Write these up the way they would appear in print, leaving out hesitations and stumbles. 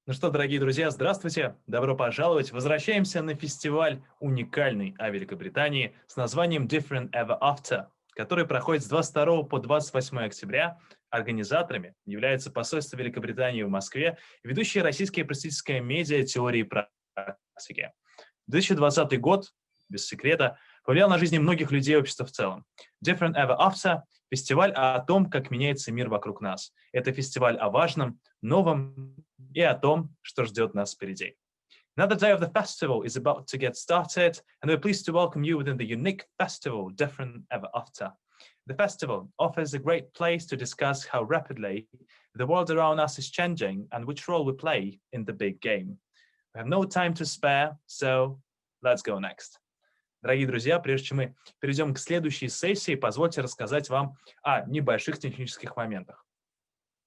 Ну что, дорогие друзья, здравствуйте! Добро пожаловать! Возвращаемся на фестиваль уникальный о Великобритании с названием Different Ever After, который проходит с 22 по 28 октября. Организаторами является посольство Великобритании в Москве и ведущие российские просветительское медиа «Теории и практики». 2020 год, без секрета, повлиял на жизни многих людей и общества в целом. Different Ever After – фестиваль о том, как меняется мир вокруг нас. Это фестиваль о важном, новом и о том, что ждет нас впереди. Another day of the festival is about to get started, and we're pleased to welcome you within the unique festival, Different Ever After. The festival offers a great place to discuss how rapidly the world around us is changing and which role we play in the big game. We have no time to spare, so let's go next. Дорогие друзья, прежде чем мы перейдем к следующей сессии, позвольте рассказать вам о небольших технических моментах.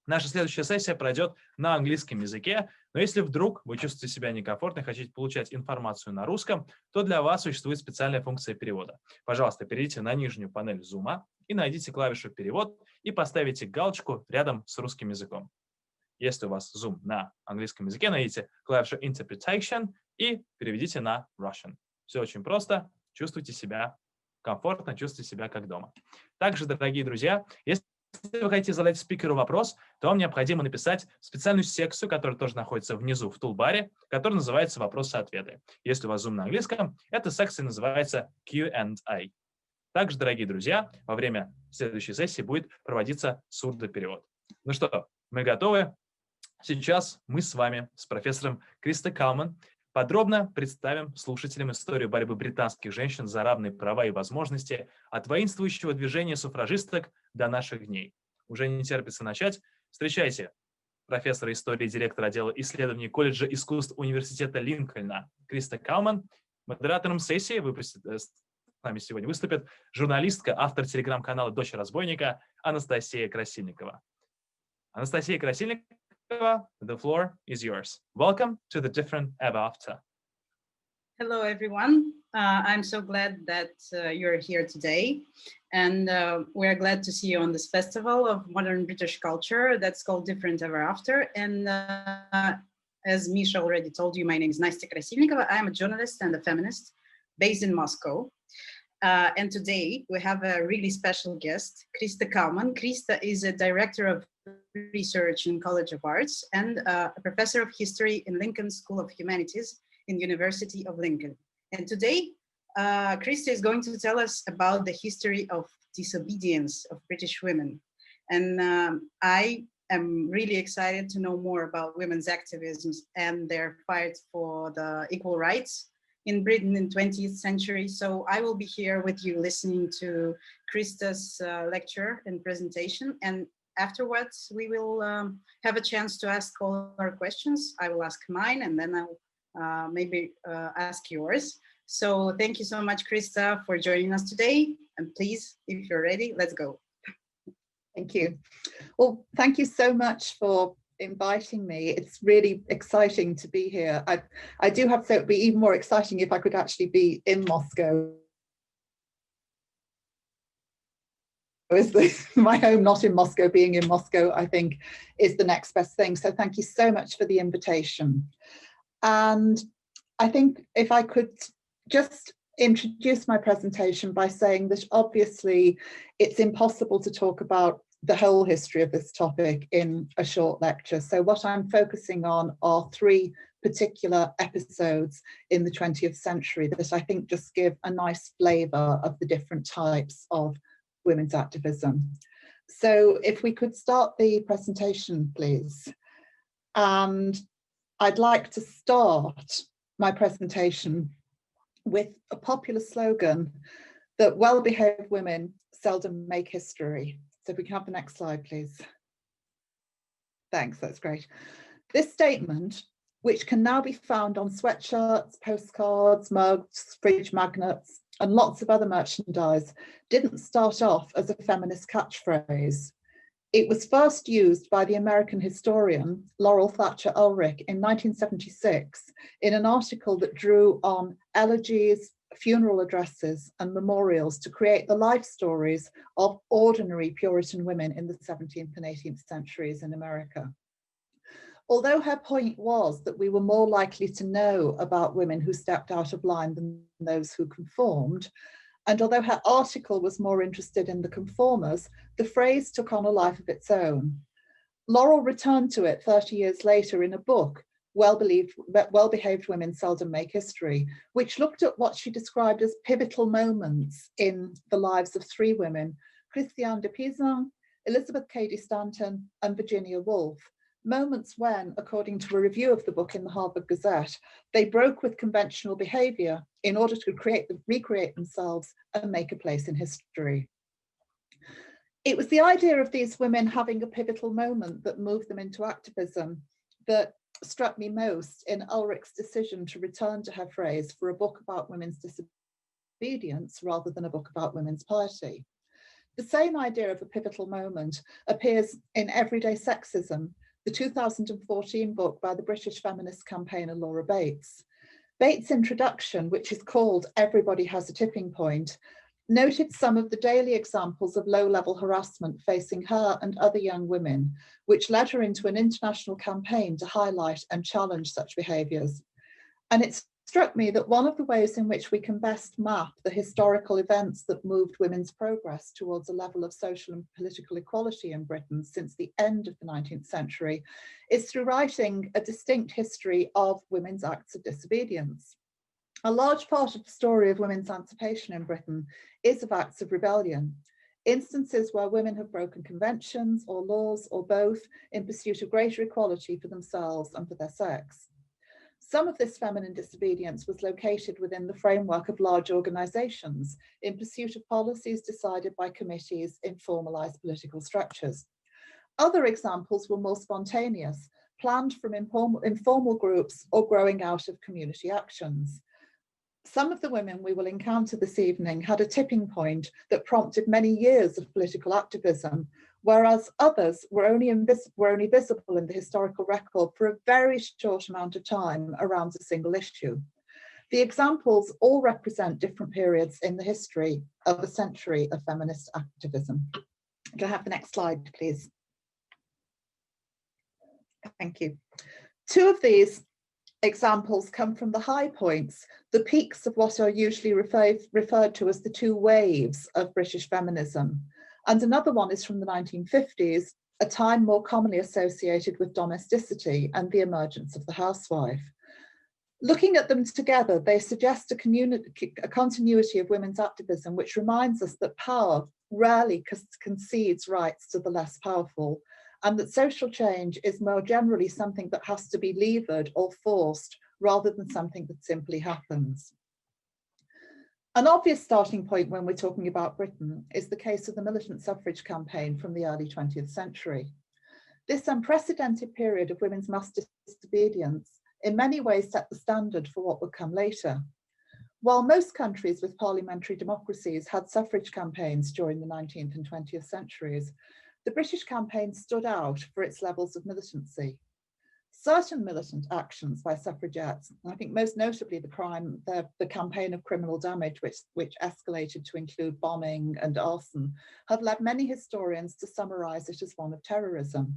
Наша следующая сессия пройдет на английском языке, но если вдруг вы чувствуете себя некомфортно и хотите получать информацию на русском, то для вас существует специальная функция перевода. Пожалуйста, перейдите на нижнюю панель Zoom и найдите клавишу «Перевод» и поставите галочку рядом с русским языком. Если у вас Zoom на английском языке, найдите клавишу «Interpretation» и переведите на Russian. Все очень просто. Чувствуйте себя комфортно, чувствуйте себя как дома. Также, дорогие друзья, если вы хотите задать спикеру вопрос, то вам необходимо написать специальную секцию, которая тоже находится внизу в тулбаре, которая называется «Вопросы-ответы». Если у вас Zoom на английском, эта секция называется Q&A. Также, дорогие друзья, во время следующей сессии будет проводиться сурдоперевод. Ну что, мы готовы? Сейчас мы с вами, с профессором Кристы Кауман, подробно представим слушателям историю борьбы британских женщин за равные права и возможности от воинствующего движения суфражисток до наших дней. Уже не терпится начать. Встречайте профессора истории, директора отдела исследований колледжа искусств университета Линкольна Кристы Кауман. Модератором сессии с нами сегодня выступит журналистка, автор телеграм-канала «Дочь разбойника» Анастасия Красильникова. Анастасия Красильникова, the floor is yours. Welcome to the Different Ever After. Hello, everyone. I'm so glad that you're here today. And we're glad to see you on this festival of modern British culture that's called Different Ever After. And as Misha already told you, my name is Настя Красильникова. I'm a journalist and a feminist based in Moscow. And today we have a really special guest, Kристы Кауман. Krista is a director of research in College of Arts and a professor of history in Lincoln School of Humanities in University of Lincoln. And today, Krista is going to tell us about the history of disobedience of British women. And I am really excited to know more about women's activism and their fight for the equal rights in Britain in 20th century. So I will be here with you listening to Krista's lecture and presentation. And afterwards, we will have a chance to ask all our questions. I will ask mine, and then I'll maybe ask yours. So thank you so much, Krista, for joining us today. And please, if you're ready, let's go. Thank you. Well, thank you so much for inviting me. It's really exciting to be here. I do have to say it would be even more exciting if I could actually be in Moscow. Is my home not in Moscow? Being in Moscow, I think, is the next best thing. So thank you so much for the invitation. And I think if I could just introduce my presentation by saying that obviously it's impossible to talk about the whole history of this topic in a short lecture. So what I'm focusing on are three particular episodes in the 20th century that I think just give a nice flavour of the different types of women's activism. So if we could start the presentation, please. And I'd like to start my presentation with a popular slogan that well-behaved women seldom make history. So if we can have the next slide, please. Thanks, that's great. This statement, which can now be found on sweatshirts, postcards, mugs, fridge magnets, and lots of other merchandise, didn't start off as a feminist catchphrase. It was first used by the American historian Laurel Thatcher Ulrich in 1976 in an article that drew on elegies, funeral addresses, and memorials to create the life stories of ordinary Puritan women in the 17th and 18th centuries in America. Although her point was that we were more likely to know about women who stepped out of line than those who conformed, and although her article was more interested in the conformers, the phrase took on a life of its own. Laurel returned to it 30 years later in a book, Well-Behaved Women Seldom Make History, which looked at what she described as pivotal moments in the lives of three women, Christiane de Pizan, Elizabeth Cady Stanton, and Virginia Woolf. Moments when, according to a review of the book in the Harvard Gazette, they broke with conventional behavior in order to recreate themselves and make a place in history. It was the idea of these women having a pivotal moment that moved them into activism that struck me most in Ulrich's decision to return to her phrase for a book about women's disobedience rather than a book about women's piety. The same idea of a pivotal moment appears in Everyday Sexism, the 2014 book by the British feminist campaigner Laura Bates. Bates' introduction, which is called Everybody Has a Tipping Point, noted some of the daily examples of low-level harassment facing her and other young women, which led her into an international campaign to highlight and challenge such behaviours. And it struck me that one of the ways in which we can best map the historical events that moved women's progress towards a level of social and political equality in Britain since the end of the 19th century is through writing a distinct history of women's acts of disobedience. A large part of the story of women's emancipation in Britain is of acts of rebellion, instances where women have broken conventions or laws or both in pursuit of greater equality for themselves and for their sex. Some of this feminine disobedience was located within the framework of large organisations in pursuit of policies decided by committees in formalised political structures. Other examples were more spontaneous, planned from informal groups or growing out of community actions. Some of the women we will encounter this evening had a tipping point that prompted many years of political activism, whereas others were only visible in the historical record for a very short amount of time around a single issue. The examples all represent different periods in the history of a century of feminist activism. Can I have the next slide, please? Thank you. Two of these examples come from the high points, the peaks of what are usually referred to as the two waves of British feminism. And another one is from the 1950s, a time more commonly associated with domesticity and the emergence of the housewife. Looking at them together, they suggest a continuity of women's activism, which reminds us that power rarely concedes rights to the less powerful, and that social change is more generally something that has to be levered or forced rather than something that simply happens. An obvious starting point when we're talking about Britain is the case of the militant suffrage campaign from the early 20th century. This unprecedented period of women's mass disobedience in many ways set the standard for what would come later. While most countries with parliamentary democracies had suffrage campaigns during the 19th and 20th centuries, the British campaign stood out for its levels of militancy. Certain militant actions by suffragettes, I think most notably the campaign of criminal damage, which escalated to include bombing and arson, have led many historians to summarise it as one of terrorism.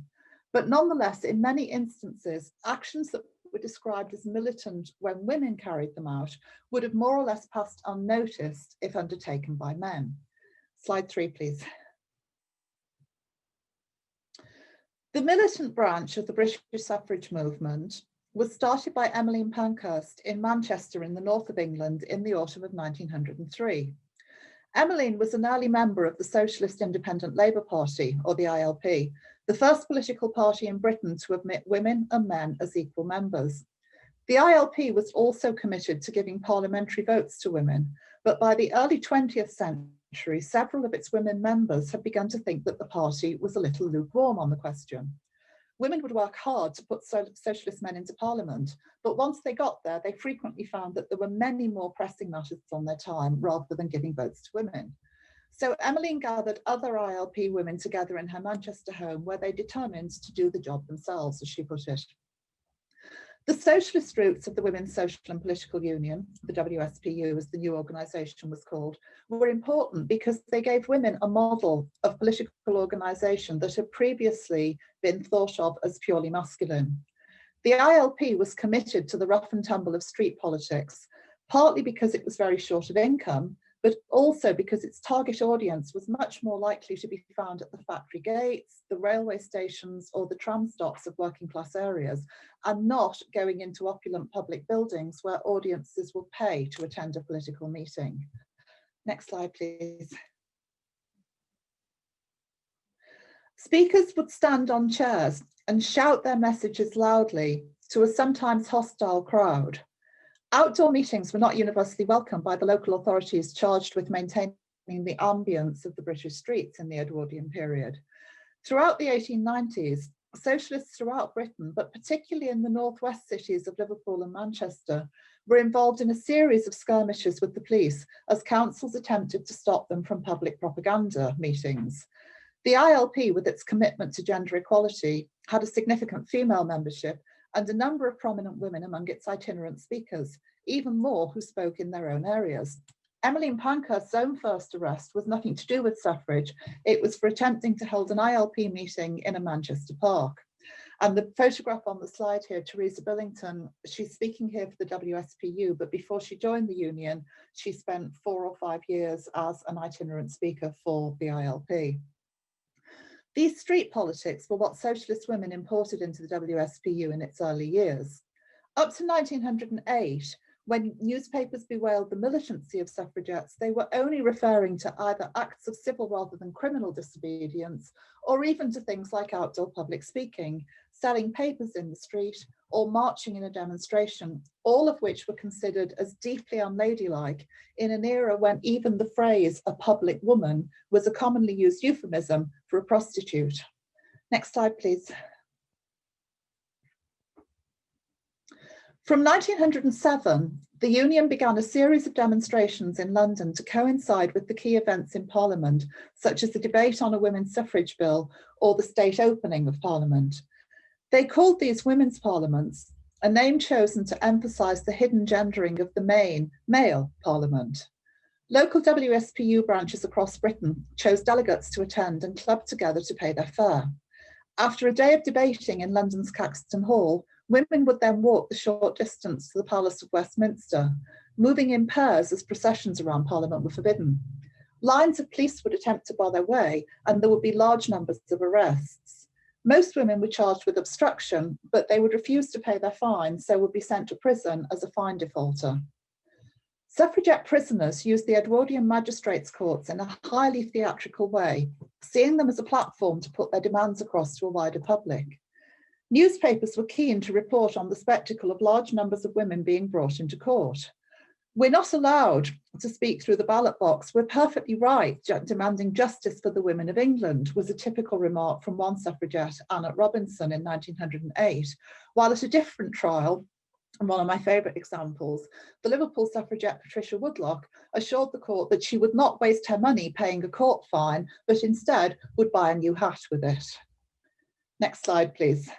But nonetheless, in many instances, actions that were described as militant when women carried them out would have more or less passed unnoticed if undertaken by men. Slide 3, please. The militant branch of the British suffrage movement was started by Emmeline Pankhurst in Manchester in the north of England in the autumn of 1903. Emmeline was an early member of the Socialist Independent Labour Party, or the ILP, the first political party in Britain to admit women and men as equal members. The ILP was also committed to giving parliamentary votes to women, but by the early 20th century, several of its women members had begun to think that the party was a little lukewarm on the question. Women would work hard to put socialist men into parliament, but once they got there, they frequently found that there were many more pressing matters on their time rather than giving votes to women. So Emmeline gathered other ILP women together in her Manchester home, where they determined to do the job themselves, as she put it. The socialist roots of the Women's Social and Political Union, the WSPU as the new organisation was called, were important because they gave women a model of political organisation that had previously been thought of as purely masculine. The ILP was committed to the rough and tumble of street politics, partly because it was very short of income, but also because its target audience was much more likely to be found at the factory gates, the railway stations, or the tram stops of working class areas, and not going into opulent public buildings where audiences will pay to attend a political meeting. Next slide, please. Speakers would stand on chairs and shout their messages loudly to a sometimes hostile crowd. Outdoor meetings were not universally welcomed by the local authorities charged with maintaining the ambience of the British streets in the Edwardian period. Throughout the 1890s, socialists throughout Britain, but particularly in the northwest cities of Liverpool and Manchester, were involved in a series of skirmishes with the police as councils attempted to stop them from public propaganda meetings. The ILP, with its commitment to gender equality, had a significant female membership and a number of prominent women among its itinerant speakers, even more who spoke in their own areas. Emmeline Pankhurst's own first arrest was nothing to do with suffrage. It was for attempting to hold an ILP meeting in a Manchester park. And the photograph on the slide here, Teresa Billington, she's speaking here for the WSPU, but before she joined the union, she spent 4 or 5 years as an itinerant speaker for the ILP. These street politics were what socialist women imported into the WSPU in its early years. Up to 1908, when newspapers bewailed the militancy of suffragettes, they were only referring to either acts of civil rather than criminal disobedience, or even to things like outdoor public speaking, selling papers in the street, or marching in a demonstration, all of which were considered as deeply unladylike in an era when even the phrase "a public woman" was a commonly used euphemism for a prostitute. Next slide, please. From 1907, the Union began a series of demonstrations in London to coincide with the key events in Parliament, such as the debate on a women's suffrage bill or the state opening of Parliament. They called these women's parliaments, a name chosen to emphasise the hidden gendering of the main male parliament. Local WSPU branches across Britain chose delegates to attend and clubbed together to pay their fare. After a day of debating in London's Caxton Hall, women would then walk the short distance to the Palace of Westminster, moving in pairs as processions around Parliament were forbidden. Lines of police would attempt to bar their way, and there would be large numbers of arrests. Most women were charged with obstruction, but they would refuse to pay their fine, so would be sent to prison as a fine defaulter. Suffragette prisoners used the Edwardian magistrates' courts in a highly theatrical way, seeing them as a platform to put their demands across to a wider public. Newspapers were keen to report on the spectacle of large numbers of women being brought into court. "We're not allowed to speak through the ballot box. We're perfectly right demanding justice for the women of England," was a typical remark from one suffragette, Anna Robinson, in 1908, while at a different trial, and one of my favourite examples, the Liverpool suffragette Patricia Woodlock assured the court that she would not waste her money paying a court fine, but instead would buy a new hat with it. Next slide, please.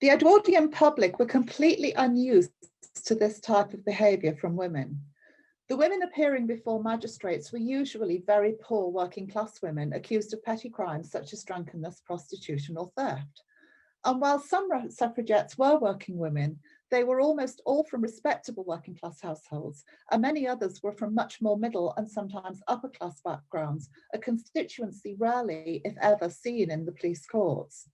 The Edwardian public were completely unused to this type of behaviour from women. The women appearing before magistrates were usually very poor working class women accused of petty crimes such as drunkenness, prostitution or theft. And while some suffragettes were working women, they were almost all from respectable working class households, and many others were from much more middle and sometimes upper class backgrounds, a constituency rarely, if ever, seen in the police courts.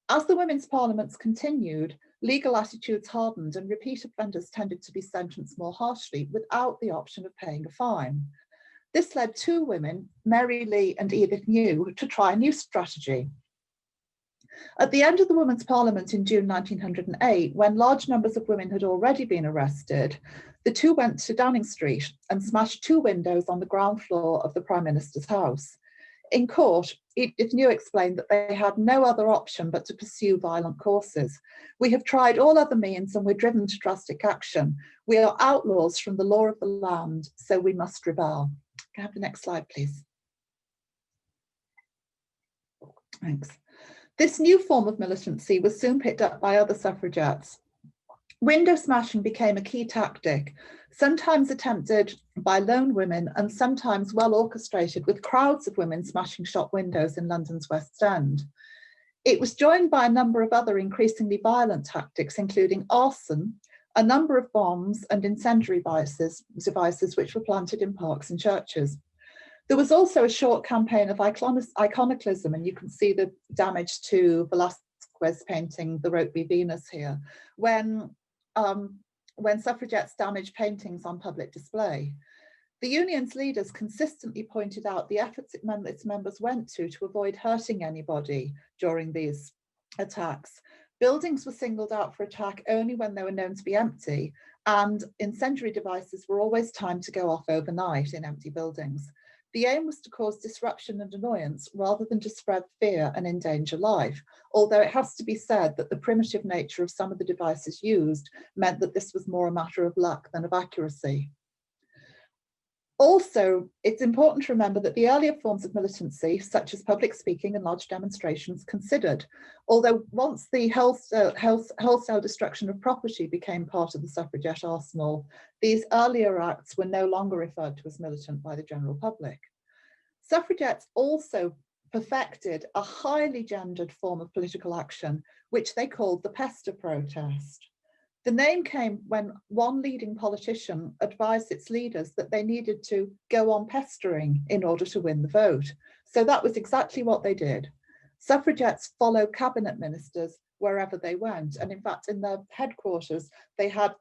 As the women's parliaments continued, legal attitudes hardened and repeat offenders tended to be sentenced more harshly without the option of paying a fine. This led two women, Mary Lee and Edith New, to try a new strategy. At the end of the Women's Parliament in June 1908, when large numbers of women had already been arrested, the two went to Downing Street and smashed two windows on the ground floor of the Prime Minister's house. In court, Edith New explained that they had no other option but to pursue violent courses. "We have tried all other means and we're driven to drastic action. We are outlaws from the law of the land, so we must rebel." Can I have the next slide, please? Thanks. This new form of militancy was soon picked up by other suffragettes. Window smashing became a key tactic, sometimes attempted by lone women and sometimes well orchestrated with crowds of women smashing shop windows in London's West End. It was joined by a number of other increasingly violent tactics, including arson, a number of bombs and incendiary devices which were planted in parks and churches. There was also a short campaign of iconoclasm, and you can see the damage to Velasquez painting The Rokeby Venus here, when suffragettes damaged paintings on public display. The union's leaders consistently pointed out the efforts its members went to avoid hurting anybody during these attacks. Buildings were singled out for attack only when they were known to be empty, and incendiary devices were always timed to go off overnight in empty buildings. The aim was to cause disruption and annoyance rather than to spread fear and endanger life, although it has to be said that the primitive nature of some of the devices used meant that this was more a matter of luck than of accuracy. Also, it's important to remember that the earlier forms of militancy, such as public speaking and large demonstrations, considered, although once the wholesale destruction of property became part of the suffragette arsenal, these earlier acts were no longer referred to as militant by the general public. Suffragettes also perfected a highly gendered form of political action, which they called the pester protest. The name came when one leading politician advised its leaders that they needed to go on pestering in order to win the vote. So that was exactly what they did. Suffragettes followed cabinet ministers wherever they went. And in fact, in their headquarters, they had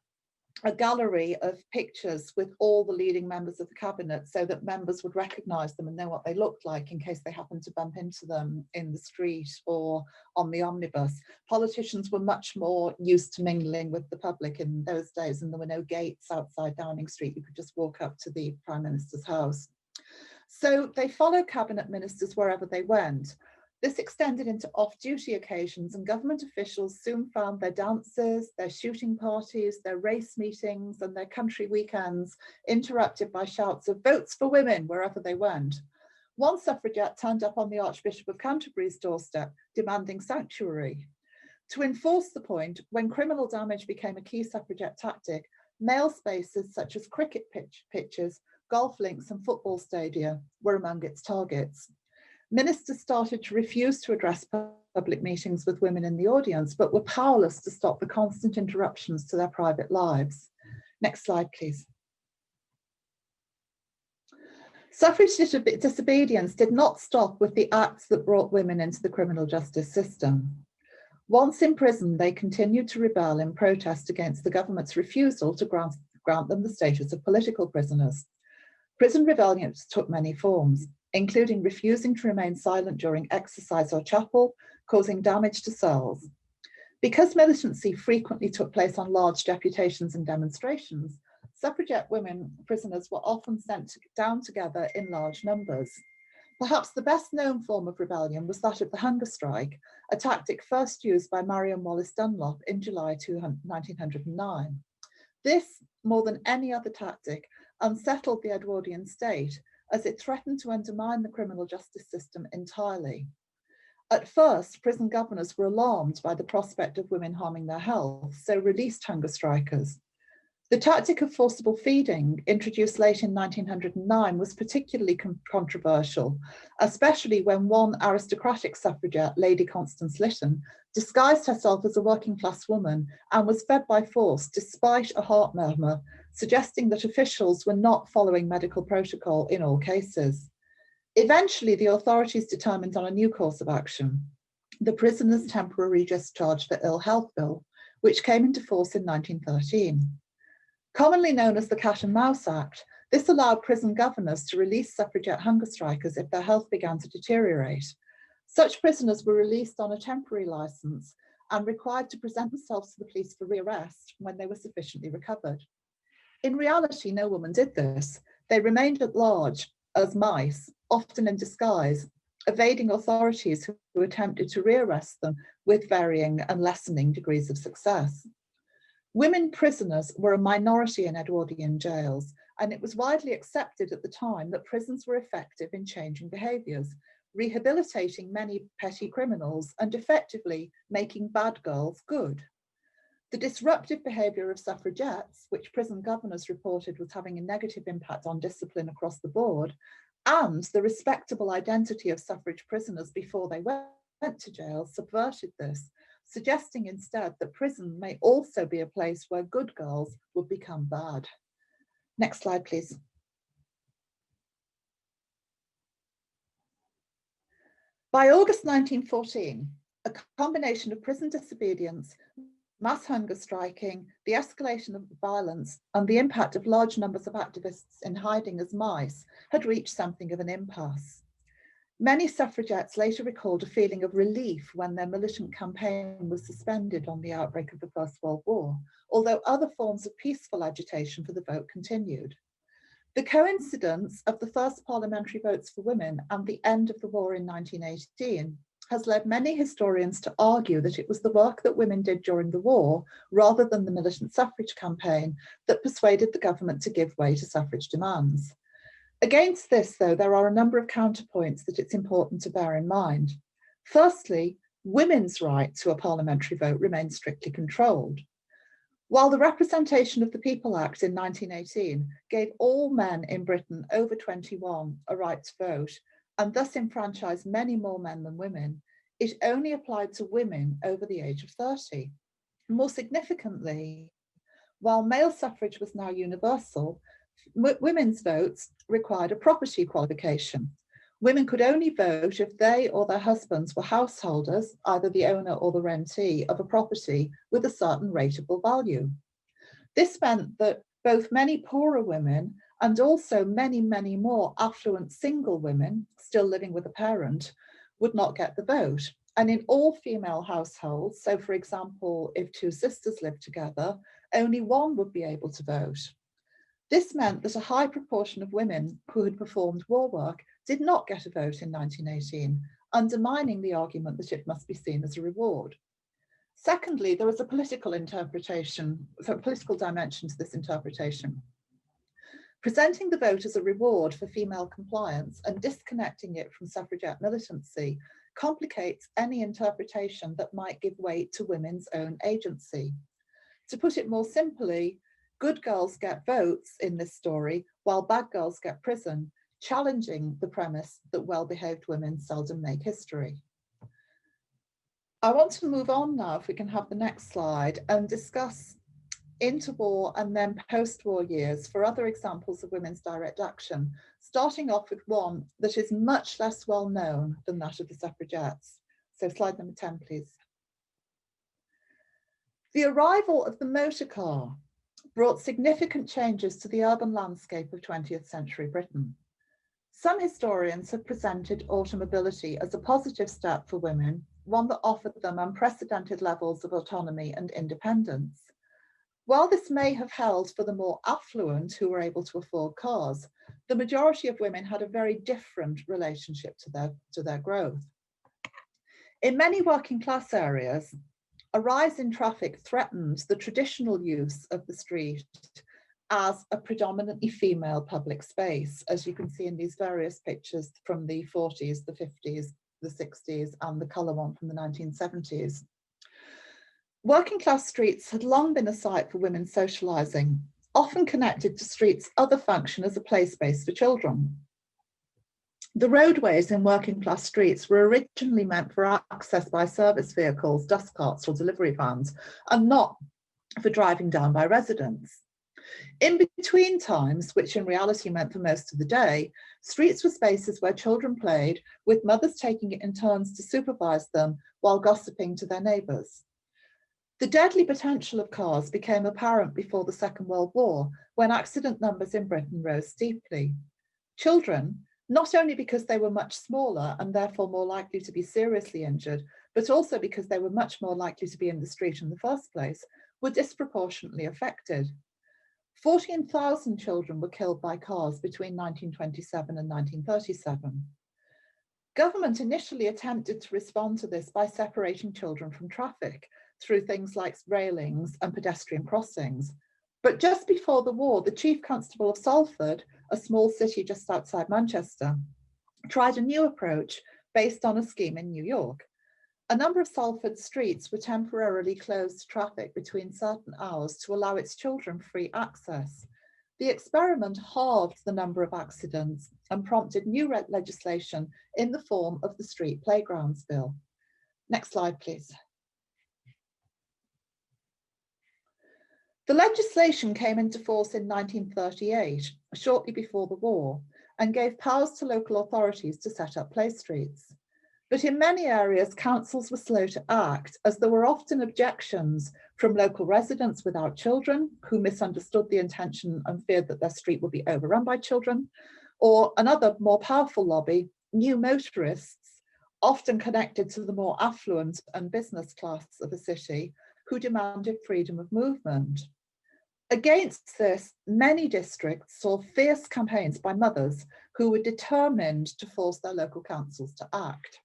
a gallery of pictures with all the leading members of the cabinet so that members would recognize them and know what they looked like in case they happened to bump into them in the street or on the omnibus. Politicians were much more used to mingling with the public in those days, and there were no gates outside Downing Street. You could just walk up to the Prime Minister's house. So they followed cabinet ministers wherever they went. This extended into off-duty occasions, and government officials soon found their dances, their shooting parties, their race meetings, and their country weekends interrupted by shouts of "votes for women" wherever they went. One suffragette turned up on the Archbishop of Canterbury's doorstep demanding sanctuary. To enforce the point, when criminal damage became a key suffragette tactic, male spaces such as cricket pitches, golf links, and football stadia were among its targets. Ministers started to refuse to address public meetings with women in the audience, but were powerless to stop the constant interruptions to their private lives. Next slide, please. Suffrage disobedience did not stop with the acts that brought women into the criminal justice system. Once in prison, they continued to rebel in protest against the government's refusal to grant them the status of political prisoners. Prison rebellions took many forms, including refusing to remain silent during exercise or chapel, causing damage to cells. Because militancy frequently took place on large deputations and demonstrations, suffragette women prisoners were often sent down together in large numbers. Perhaps the best known form of rebellion was that of the hunger strike, a tactic first used by Marion Wallace Dunlop in July 1909. This, more than any other tactic, unsettled the Edwardian state, as it threatened to undermine the criminal justice system entirely. At first, prison governors were alarmed by the prospect of women harming their health, so released hunger strikers. The tactic of forcible feeding, introduced late in 1909, was particularly controversial, especially when one aristocratic suffragette, Lady Constance Lytton, disguised herself as a working-class woman and was fed by force despite a heart murmur, suggesting that officials were not following medical protocol in all cases. Eventually, the authorities determined on a new course of action, the Prisoners' Temporary Discharge for Ill Health Bill, which came into force in 1913. Commonly known as the Cat and Mouse Act, this allowed prison governors to release suffragette hunger strikers if their health began to deteriorate. Such prisoners were released on a temporary license and required to present themselves to the police for rearrest when they were sufficiently recovered. In reality, no woman did this. They remained at large as mice, often in disguise, evading authorities who attempted to rearrest them with varying and lessening degrees of success. Women prisoners were a minority in Edwardian jails, and it was widely accepted at the time that prisons were effective in changing behaviours, rehabilitating many petty criminals and effectively making bad girls good. The disruptive behaviour of suffragettes, which prison governors reported was having a negative impact on discipline across the board, and the respectable identity of suffrage prisoners before they to jail subverted this, suggesting instead that prison may also be a place where good girls would become bad. Next slide, please. By August 1914, a combination of prison disobedience, mass hunger striking, the escalation of violence, and the impact of large numbers of activists in hiding as mice had reached something of an impasse. Many suffragettes later recalled a feeling of relief when their militant campaign was suspended on the outbreak of the First World War, although other forms of peaceful agitation for the vote continued. The coincidence of the first parliamentary votes for women and the end of the war in 1918 has led many historians to argue that it was the work that women did during the war, rather than the militant suffrage campaign, that persuaded the government to give way to suffrage demands. Against this, though, there are a number of counterpoints that it's important to bear in mind. Firstly, women's right to a parliamentary vote remains strictly controlled. While the Representation of the People Act in 1918 gave all men in Britain over 21 a right to vote, and thus enfranchised many more men than women, it only applied to women over the age of 30. More significantly, while male suffrage was now universal, women's votes required a property qualification. Women could only vote if they or their husbands were householders, either the owner or the rentee, of a property with a certain rateable value. This meant that both many poorer women and also many, many more affluent single women still living with a parent would not get the vote. And in all female households, so for example, if two sisters lived together, only one would be able to vote. This meant that a high proportion of women who had performed war work did not get a vote in 1918, undermining the argument that it must be seen as a reward. Secondly, there was a political interpretation, so a political dimension to this interpretation. Presenting the vote as a reward for female compliance and disconnecting it from suffragette militancy complicates any interpretation that might give weight to women's own agency. To put it more simply, good girls get votes in this story, while bad girls get prison, challenging the premise that well-behaved women seldom make history. I want to move on now, if we can have the next slide, and discuss interwar and then post-war years for other examples of women's direct action, starting off with one that is much less well known than that of the suffragettes. So slide number 10, please. The arrival of the motor car brought significant changes to the urban landscape of 20th century Britain. Some historians have presented automobility as a positive step for women, one that offered them unprecedented levels of autonomy and independence. While this may have held for the more affluent who were able to afford cars, the majority of women had a very different relationship to their growth. In many working class areas, a rise in traffic threatened the traditional use of the street as a predominantly female public space, as you can see in these various pictures from the 40s, the 50s, the 60s, and the colour one from the 1970s. Working class streets had long been a site for women socialising, often connected to streets' other function as a play space for children. The roadways in working class streets were originally meant for access by service vehicles, dust carts or delivery vans, and not for driving down by residents. In between times, which in reality meant for most of the day, streets were spaces where children played, with mothers taking it in turns to supervise them while gossiping to their neighbours. The deadly potential of cars became apparent before the Second World War, when accident numbers in Britain rose steeply. Children, not only because they were much smaller and therefore more likely to be seriously injured, but also because they were much more likely to be in the street in the first place, were disproportionately affected. 14,000 children were killed by cars between 1927 and 1937. Government initially attempted to respond to this by separating children from traffic through things like railings and pedestrian crossings. But just before the war, the Chief Constable of Salford, a small city just outside Manchester, tried a new approach based on a scheme in New York. A number of Salford streets were temporarily closed to traffic between certain hours to allow its children free access. The experiment halved the number of accidents and prompted new legislation in the form of the Street Playgrounds Bill. Next slide, please. The legislation came into force in 1938, shortly before the war, and gave powers to local authorities to set up play streets. But in many areas, councils were slow to act, as there were often objections from local residents without children who misunderstood the intention and feared that their street would be overrun by children, or another more powerful lobby, new motorists, often connected to the more affluent and business class of the city, who demanded freedom of movement. Against this, many districts saw fierce campaigns by mothers who were determined to force their local councils to act.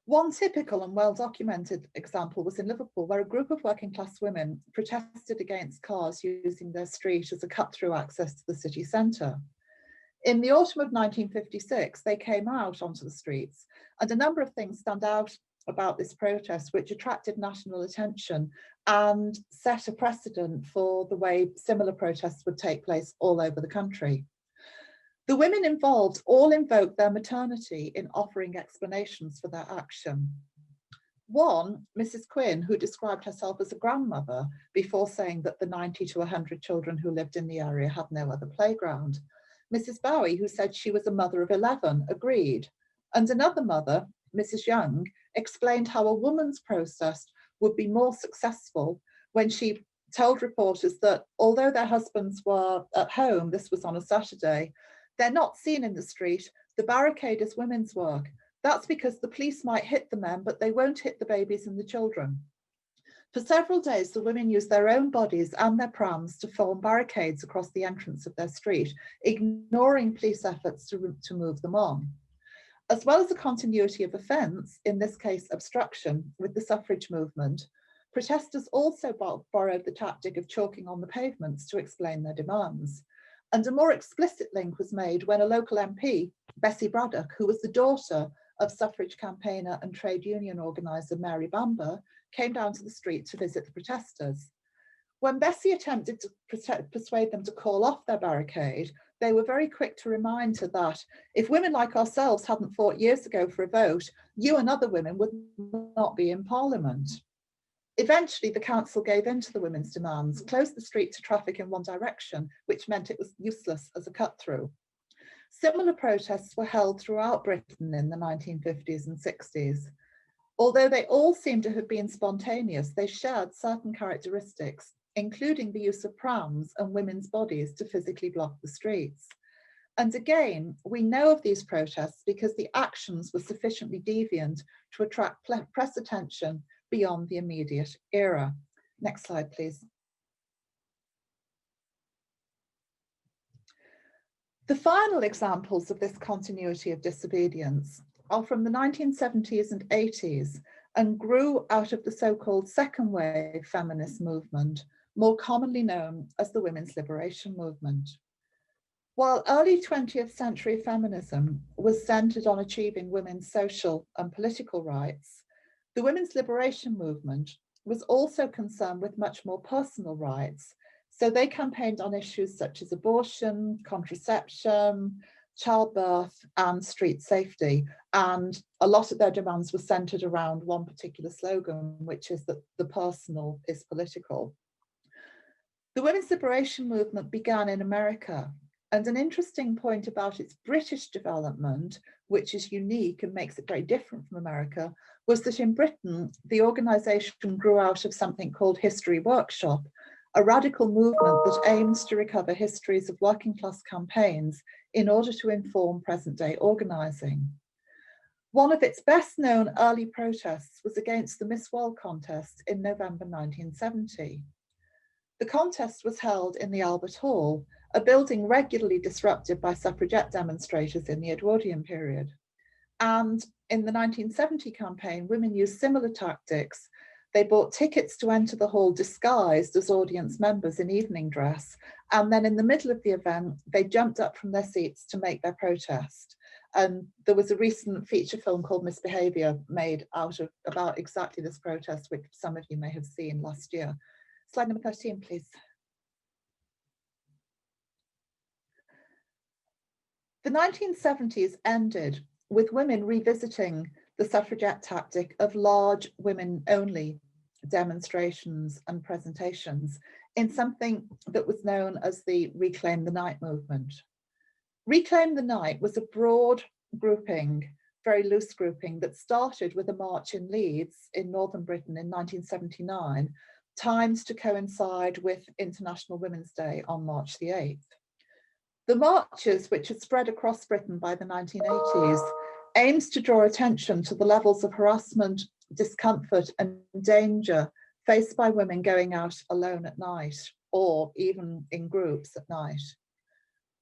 One typical and well-documented example was in Liverpool, where a group of working class women protested against cars using their street as a cut-through access to the city centre. In the autumn of 1956, they came out onto the streets, and a number of things stand out about this protest, which attracted national attention and set a precedent for the way similar protests would take place all over the country. The women involved all invoked their maternity in offering explanations for their action. One, Mrs. Quinn, who described herself as a grandmother before saying that the 90 to 100 children who lived in the area had no other playground. Mrs. Bowie, who said she was a mother of 11, agreed. And another mother, Mrs. Young, explained how a woman's protest would be more successful when she told reporters that although their husbands were at home, this was on a Saturday, they're not seen in the street. The barricade is women's work. That's because the police might hit the men, but they won't hit the babies and the children. For several days, the women used their own bodies and their prams to form barricades across the entrance of their street, ignoring police efforts to move them on. As well as the continuity of offence, in this case obstruction, with the suffrage movement, protesters also borrowed the tactic of chalking on the pavements to explain their demands. And a more explicit link was made when a local MP, Bessie Braddock, who was the daughter of suffrage campaigner and trade union organiser Mary Bamber, came down to the street to visit the protesters. When Bessie attempted to persuade them to call off their barricade, they were very quick to remind her that if women like ourselves hadn't fought years ago for a vote, you and other women would not be in Parliament. Eventually, the council gave in to the women's demands, closed the street to traffic in one direction, which meant it was useless as a cut-through. Similar protests were held throughout Britain in the 1950s and 60s. Although they all seem to have been spontaneous, they shared certain characteristics, including the use of prams and women's bodies to physically block the streets. And again, we know of these protests because the actions were sufficiently deviant to attract press attention beyond the immediate era. Next slide, please. The final examples of this continuity of disobedience are from the 1970s and 80s and grew out of the so-called second wave feminist movement, more commonly known as the women's liberation movement. While early 20th century feminism was centered on achieving women's social and political rights, the women's liberation movement was also concerned with much more personal rights. So they campaigned on issues such as abortion, contraception, childbirth, and street safety. And a lot of their demands were centered around one particular slogan, which is that the personal is political. The women's liberation movement began in America. And an interesting point about its British development, which is unique and makes it very different from America, was that in Britain, the organisation grew out of something called History Workshop, a radical movement that aims to recover histories of working class campaigns in order to inform present day organising. One of its best known early protests was against the Miss World contest in November 1970. The contest was held in the Albert Hall, a building regularly disrupted by suffragette demonstrators in the Edwardian period. And in the 1970 campaign, women used similar tactics. They bought tickets to enter the hall disguised as audience members in evening dress. And then in the middle of the event, they jumped up from their seats to make their protest. And there was a recent feature film called Misbehaviour made about exactly this protest, which some of you may have seen last year. Slide number 13, please. The 1970s ended with women revisiting the suffragette tactic of large women-only demonstrations and presentations in something that was known as the Reclaim the Night movement. Reclaim the Night was a broad grouping, very loose grouping, that started with a march in Leeds in northern Britain in 1979, timed to coincide with International Women's Day on March the 8th. The marches, which had spread across Britain by the 1980s, aims to draw attention to the levels of harassment, discomfort and danger faced by women going out alone at night or even in groups at night.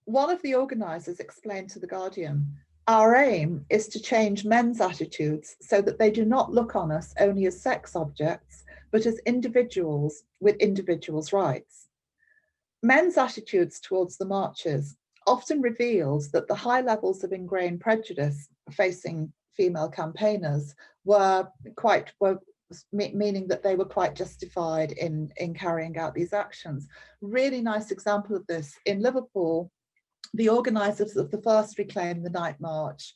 One of the organisers explained to The Guardian, "Our aim is to change men's attitudes so that they do not look on us only as sex objects, but as individuals with individuals' rights." Men's attitudes towards the marches often reveals that the high levels of ingrained prejudice facing female campaigners meaning that they were quite justified in carrying out these actions. Really nice example of this in Liverpool. The organisers of the first Reclaim the Night march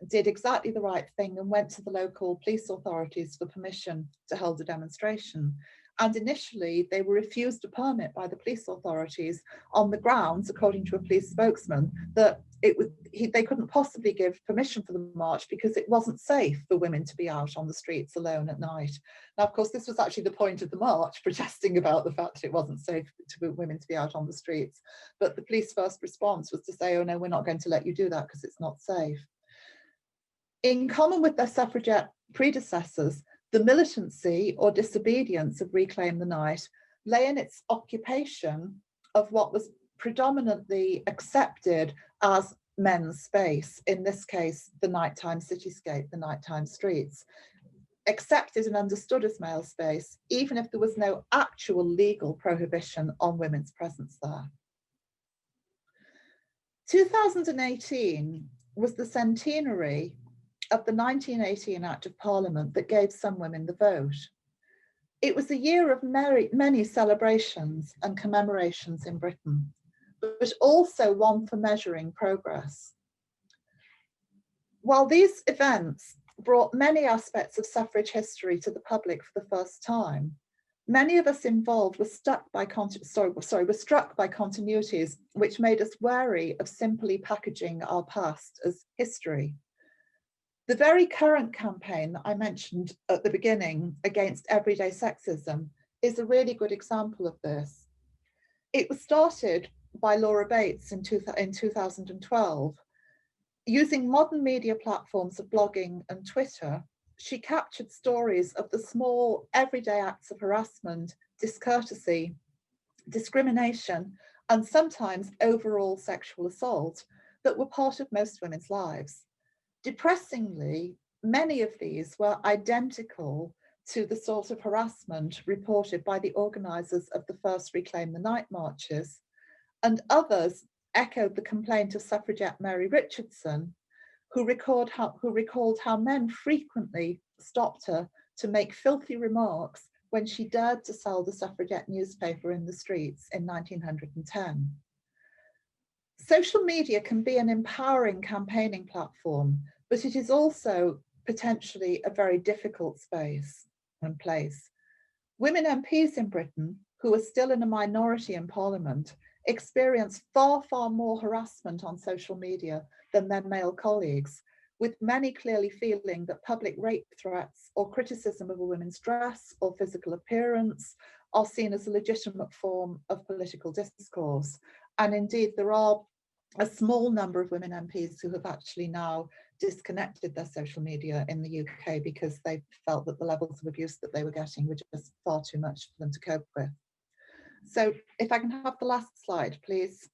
did exactly the right thing and went to the local police authorities for permission to hold a demonstration. And initially they were refused a permit by the police authorities on the grounds, according to a police spokesman, that they couldn't possibly give permission for the march because it wasn't safe for women to be out on the streets alone at night. Now, of course, this was actually the point of the march, protesting about the fact it wasn't safe for women to be out on the streets. But the police first response was to say, "Oh no, we're not going to let you do that because it's not safe." In common with their suffragette predecessors, the militancy or disobedience of Reclaim the Night lay in its occupation of what was predominantly accepted as men's space, in this case, the nighttime cityscape, the nighttime streets, accepted and understood as male space, even if there was no actual legal prohibition on women's presence there. 2018 was the centenary of the 1918 Act of Parliament that gave some women the vote. It was a year of many celebrations and commemorations in Britain, but also one for measuring progress. While these events brought many aspects of suffrage history to the public for the first time, many of us involved were struck by continuities which made us wary of simply packaging our past as history. The very current campaign that I mentioned at the beginning against everyday sexism is a really good example of this. It was started by Laura Bates in 2012. Using modern media platforms of blogging and Twitter, she captured stories of the small everyday acts of harassment, discourtesy, discrimination, and sometimes overall sexual assault that were part of most women's lives. Depressingly, many of these were identical to the sort of harassment reported by the organisers of the first Reclaim the Night marches, and others echoed the complaint of suffragette Mary Richardson, who recalled how men frequently stopped her to make filthy remarks when she dared to sell the suffragette newspaper in the streets in 1910. Social media can be an empowering campaigning platform, but it is also potentially a very difficult space and place. Women MPs in Britain, who are still in a minority in Parliament, experience far more harassment on social media than their male colleagues, with many clearly feeling that public rape threats or criticism of a woman's dress or physical appearance are seen as a legitimate form of political discourse. And indeed, there are a small number of women MPs who have actually now disconnected their social media in the UK because they felt that the levels of abuse that they were getting were just far too much for them to cope with. So if I can have the last slide, please.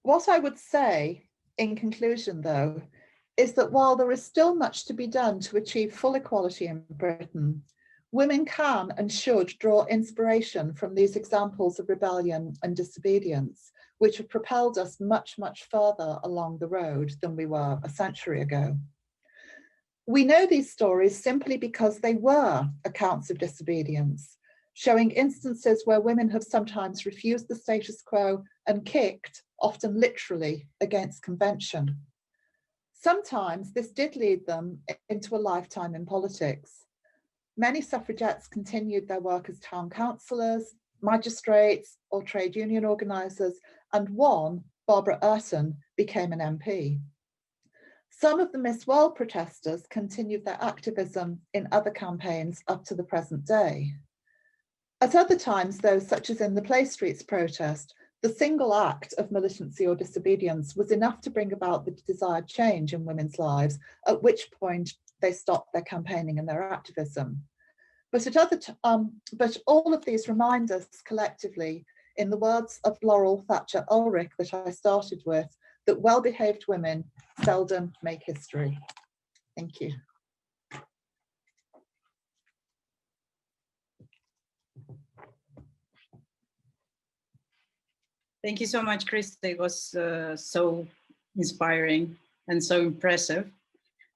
What I would say in conclusion, though, is that while there is still much to be done to achieve full equality in Britain, women can and should draw inspiration from these examples of rebellion and disobedience, which have propelled us much further along the road than we were a century ago. We know these stories simply because they were accounts of disobedience. showing instances where women have sometimes refused the status quo and kicked, often literally, against convention. Sometimes this did lead them into a lifetime in politics. Many suffragettes continued their work as town councillors, magistrates, or trade union organisers, and one, Barbara Urton, became an MP. Some of the Miss World protesters continued their activism in other campaigns up to the present day. At other times, though, such as in the Play Streets protest, the single act of militancy or disobedience was enough to bring about the desired change in women's lives, at which point they stopped their campaigning and their activism. But all of these remind us collectively, in the words of Laurel Thatcher Ulrich that I started with, that well-behaved women seldom make history. Thank you. Thank you so much, Kris. It was so inspiring and so impressive.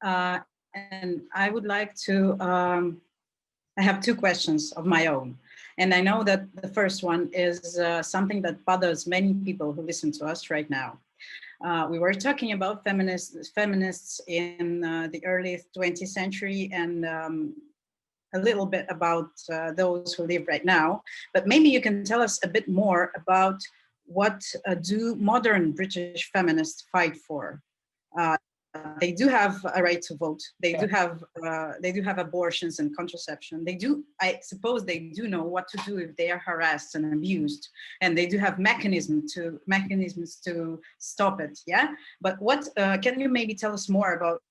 And I would like to, I have two questions of my own. And I know that the first one is something that bothers many people who listen to us right now. We were talking about feminists in the early 20th century and a little bit about those who live right now. But maybe you can tell us a bit more about what do modern British feminists fight for? They do have a right to vote. They do have abortions and contraception. They do, I suppose, they do know what to do if they are harassed and abused, and they do have mechanisms to stop it. Yeah, but what can you maybe tell us more about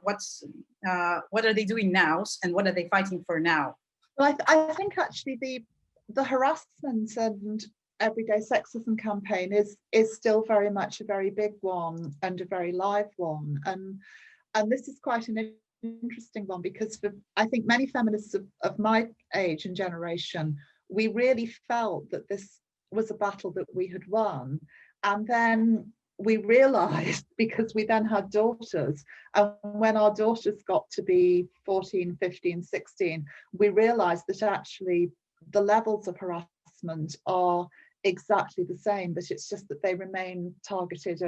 what are they doing now and what are they fighting for now? Well, I think actually the harassment and everyday sexism campaign is still very much a very big one and a very live one, and this is quite an interesting one because I think many feminists of my age and generation, we really felt that this was a battle that we had won, and then we realized, because we then had daughters, and when our daughters got to be 14, 15, 16, we realized that actually the levels of harassment are exactly the same, but it's just that they remain targeted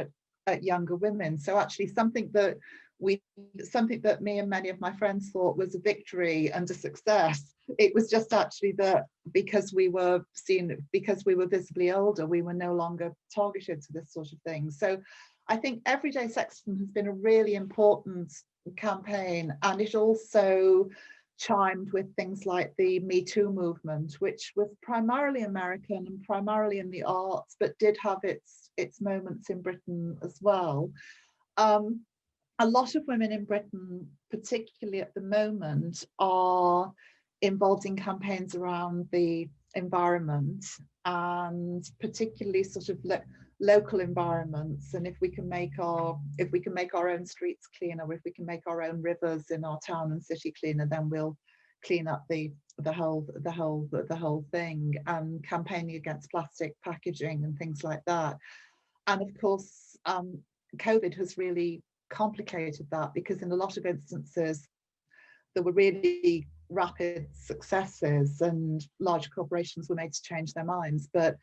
at younger women. So actually something that me and many of my friends thought was a victory and a success, it was just actually that because we were visibly older, we were no longer targeted to this sort of thing. So I think everyday sexism has been a really important campaign, and it also chimed with things like the Me Too movement, which was primarily American and primarily in the arts, but did have its moments in Britain as well. A lot of women in Britain, particularly at the moment, are involved in campaigns around the environment, and particularly sort of local environments. And if we can make our own streets cleaner, if we can make our own rivers in our town and city cleaner, then we'll clean up the whole thing. And campaigning against plastic packaging and things like that. And of course, COVID has really complicated that, because in a lot of instances there were really rapid successes and large corporations were made to change their minds. But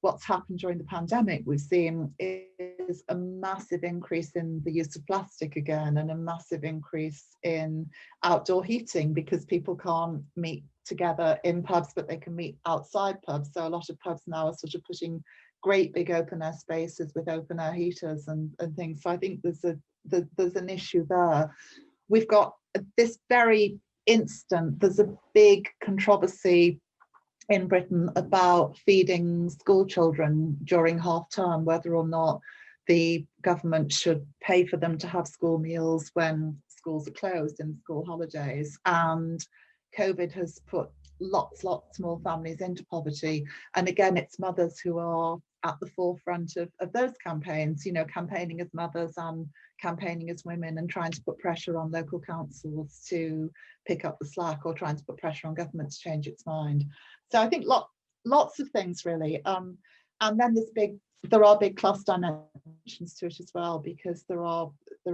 what's happened during the pandemic, we've seen, is a massive increase in the use of plastic again, and a massive increase in outdoor heating, because people can't meet together in pubs, but they can meet outside pubs. So a lot of pubs now are sort of putting great big open air spaces with open air heaters and things. So I think there's an issue there. We've got this very instant, there's a big controversy in Britain about feeding school children during half term, whether or not the government should pay for them to have school meals when schools are closed in school holidays. And COVID has put lots more families into poverty. And again, it's mothers who are at the forefront of those campaigns, you know, campaigning as mothers and campaigning as women, and trying to put pressure on local councils to pick up the slack, or trying to put pressure on government to change its mind. So I think lots of things really. And then there are big class dimensions to it as well, because there are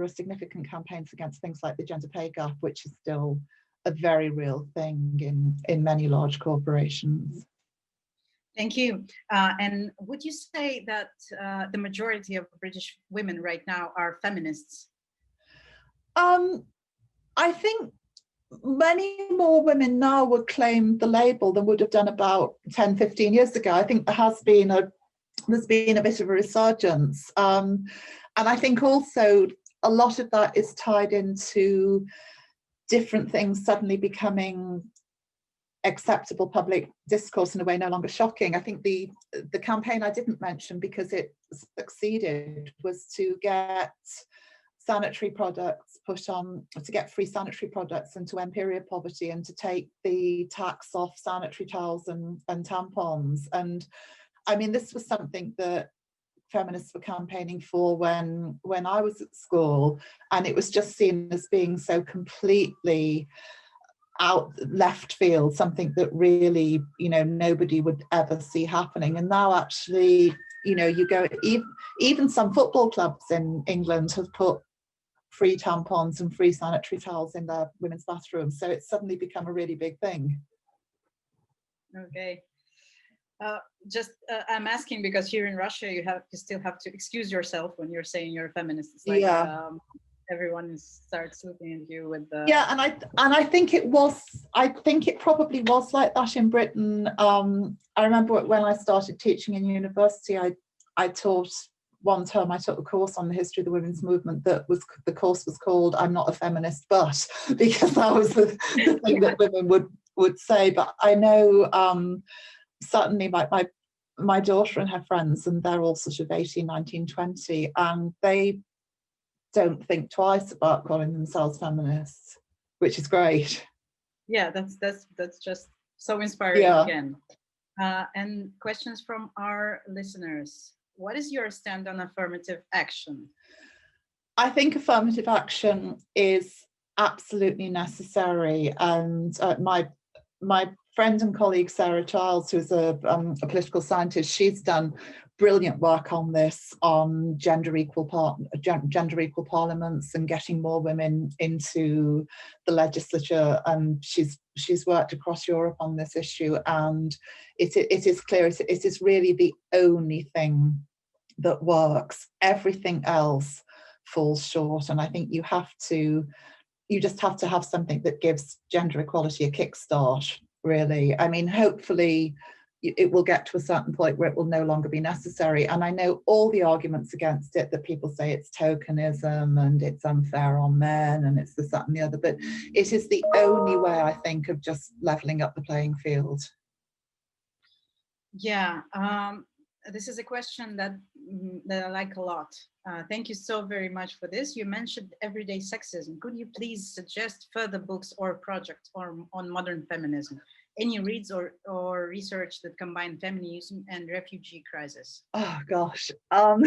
significant campaigns against things like the gender pay gap, which is still a very real thing in many large corporations. Thank you. And would you say that the majority of British women right now are feminists? I think many more women now would claim the label than would have done about 10, 15 years ago. I think there's been a bit of a resurgence. And I think also a lot of that is tied into different things suddenly becoming acceptable public discourse in a way no longer shocking. I think the campaign I didn't mention because it succeeded was to get sanitary products to get free sanitary products and to end period poverty and to take the tax off sanitary towels and tampons. And I mean, this was something that feminists were campaigning for when I was at school, and it was just seen as being so completely out left field, something that really, nobody would ever see happening. And now actually, you go, even some football clubs in England have put free tampons and free sanitary towels in their women's bathrooms. So it's suddenly become a really big thing. Okay. I'm asking because here in Russia, you still have to excuse yourself when you're saying you're a feminist. It's like, everyone starts looking at you with the... Yeah, and I think it probably was like that in Britain. I remember when I started teaching in university, I taught one term, I took a course on the history of the women's movement the course was called "I'm not a feminist, but," because that was the thing that women would say. But I know certainly my daughter and her friends, and they're all sort of 18, 19, 20, and they don't think twice about calling themselves feminists, which is great. Yeah, that's just so inspiring again. And questions from our listeners. What is your stand on affirmative action? I think affirmative action is absolutely necessary, and my friend and colleague Sarah Childs, who's a political scientist, she's done brilliant work on this, on gender equal parliaments and getting more women into the legislature. And she's worked across Europe on this issue, and it is clear it is really the only thing that works. Everything else falls short, and I think you just have to have something that gives gender equality a kickstart, really. I mean, hopefully it will get to a certain point where it will no longer be necessary. And I know all the arguments against it, that people say it's tokenism and it's unfair on men and it's this, that and the other, but it is the only way, I think, of just leveling up the playing field. Yeah, this is a question that I like a lot. Thank you so very much for this. You mentioned everyday sexism. Could you please suggest further books or projects on modern feminism? Any reads or research that combine feminism and refugee crisis? Oh gosh. Oh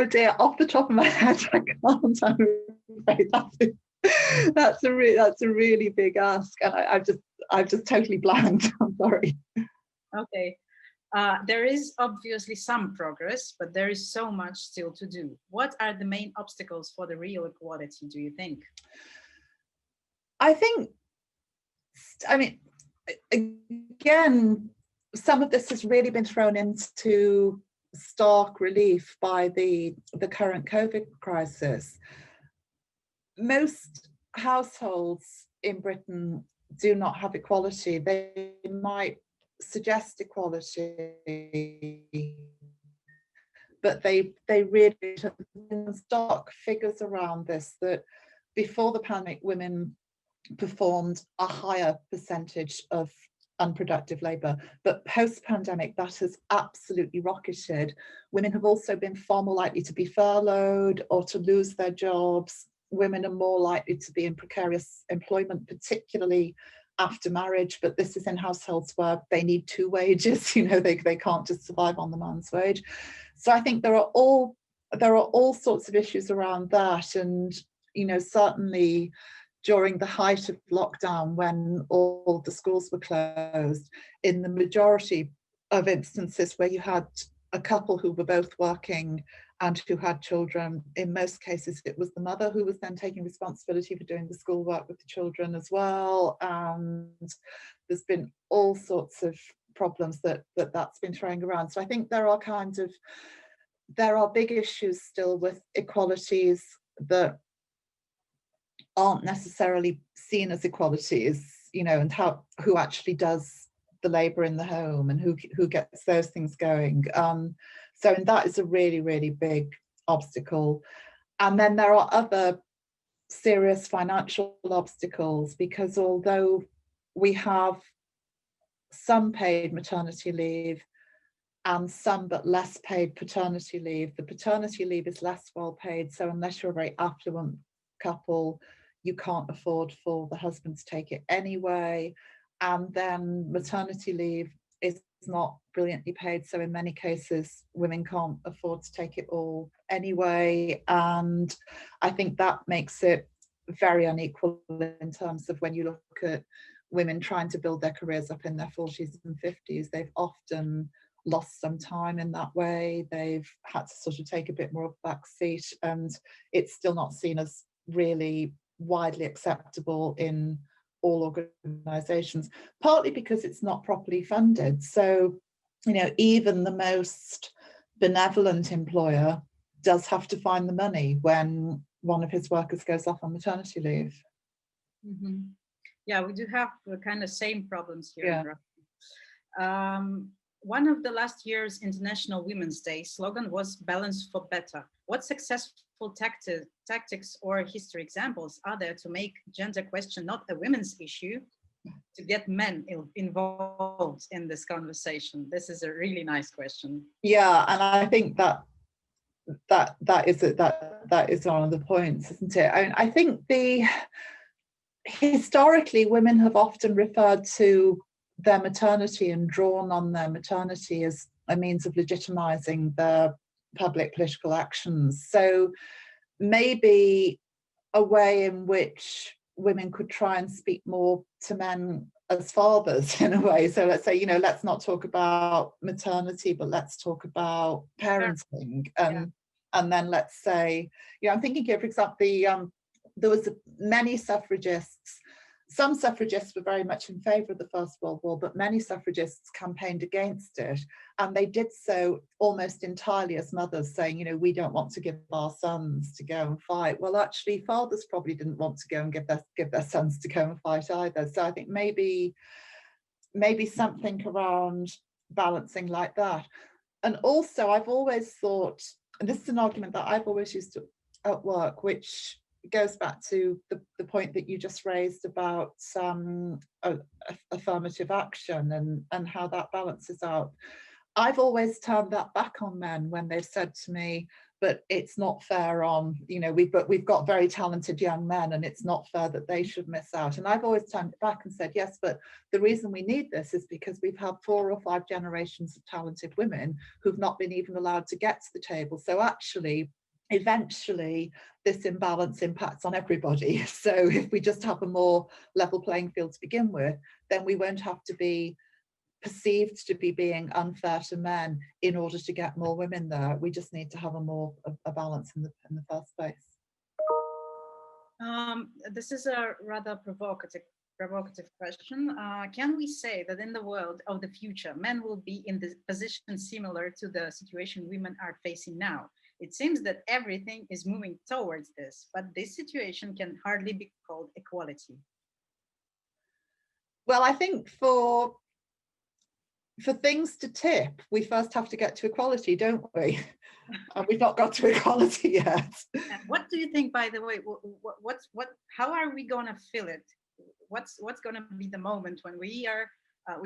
dear, off the top of my head, I can't. I'm afraid that's a really big ask, and I've just totally blanked. I'm sorry. Okay. There is obviously some progress, but there is so much still to do. What are the main obstacles for the real equality, do you think? I mean, again, some of this has really been thrown into stark relief by the current COVID crisis. Most households in Britain do not have equality. They might suggest equality, but they really have stark figures around this, that before the pandemic, women performed a higher percentage of unproductive labour, but post-pandemic that has absolutely rocketed. Women have also been far more likely to be furloughed or to lose their jobs. Women are more likely to be in precarious employment, particularly after marriage, but this is in households where they need two wages. They can't just survive on the man's wage. So I think there are all sorts of issues around that. And certainly during the height of lockdown, when all the schools were closed, in the majority of instances where you had a couple who were both working and who had children. In most cases, it was the mother who was then taking responsibility for doing the schoolwork with the children as well. And there's been all sorts of problems that's been throwing around. So I think there are big issues still with equalities that aren't necessarily seen as equalities, and who actually does the labour in the home and who gets those things going. So that is a really, really big obstacle. And then there are other serious financial obstacles, because although we have some paid maternity leave and some but less paid paternity leave, the paternity leave is less well paid. So unless you're a very affluent couple, you can't afford for the husband to take it anyway. And then maternity leave is not brilliantly paid. So in many cases, women can't afford to take it all anyway. And I think that makes it very unequal in terms of when you look at women trying to build their careers up in their 40s and 50s, they've often lost some time in that way. They've had to sort of take a bit more of a back seat, and it's still not seen as really widely acceptable in all organisations, partly because it's not properly funded. So, even the most benevolent employer does have to find the money when one of his workers goes off on maternity leave. Mm-hmm. Yeah, we do have the kind of same problems here. Yeah. One of the last year's International Women's Day slogan was "Balance for Better." What successful tactics or history examples are there to make gender question not a women's issue, to get men involved in this conversation? This is a really nice question. Yeah, and I think that is one of the points, isn't it? I think historically women have often referred to their maternity and drawn on their maternity as a means of legitimizing their public political actions. So maybe a way in which women could try and speak more to men as fathers in a way. So let's say, let's not talk about maternity, but let's talk about parenting. And then let's say, I'm thinking here, for example, there was many suffragists. Some suffragists were very much in favour of the First World War, but many suffragists campaigned against it. And they did so almost entirely as mothers, saying, we don't want to give our sons to go and fight. Well, actually, fathers probably didn't want to go and give their sons to go and fight either. So I think maybe something around balancing like that. And also, I've always thought, and this is an argument that I've always used at work, which goes back to the point that you just raised about affirmative action and how that balances out. I've always turned that back on men when they've said to me, but it's not fair on, we've got very talented young men and it's not fair that they should miss out. And I've always turned it back and said, yes, but the reason we need this is because we've had 4 or 5 generations of talented women who've not been even allowed to get to the table. So actually, eventually this imbalance impacts on everybody. So if we just have a more level playing field to begin with, then we won't have to be perceived to be being unfair to men in order to get more women there. We just need to have a balance in the first place. This is a rather provocative question. Can we say that in the world of the future, men will be in the position similar to the situation women are facing now? It seems that everything is moving towards this, but this situation can hardly be called equality. Well, I think for things to tip, we first have to get to equality, don't we? And we've not got to equality yet. And what do you think, by the way, how are we going to feel it? What's going to be the moment when we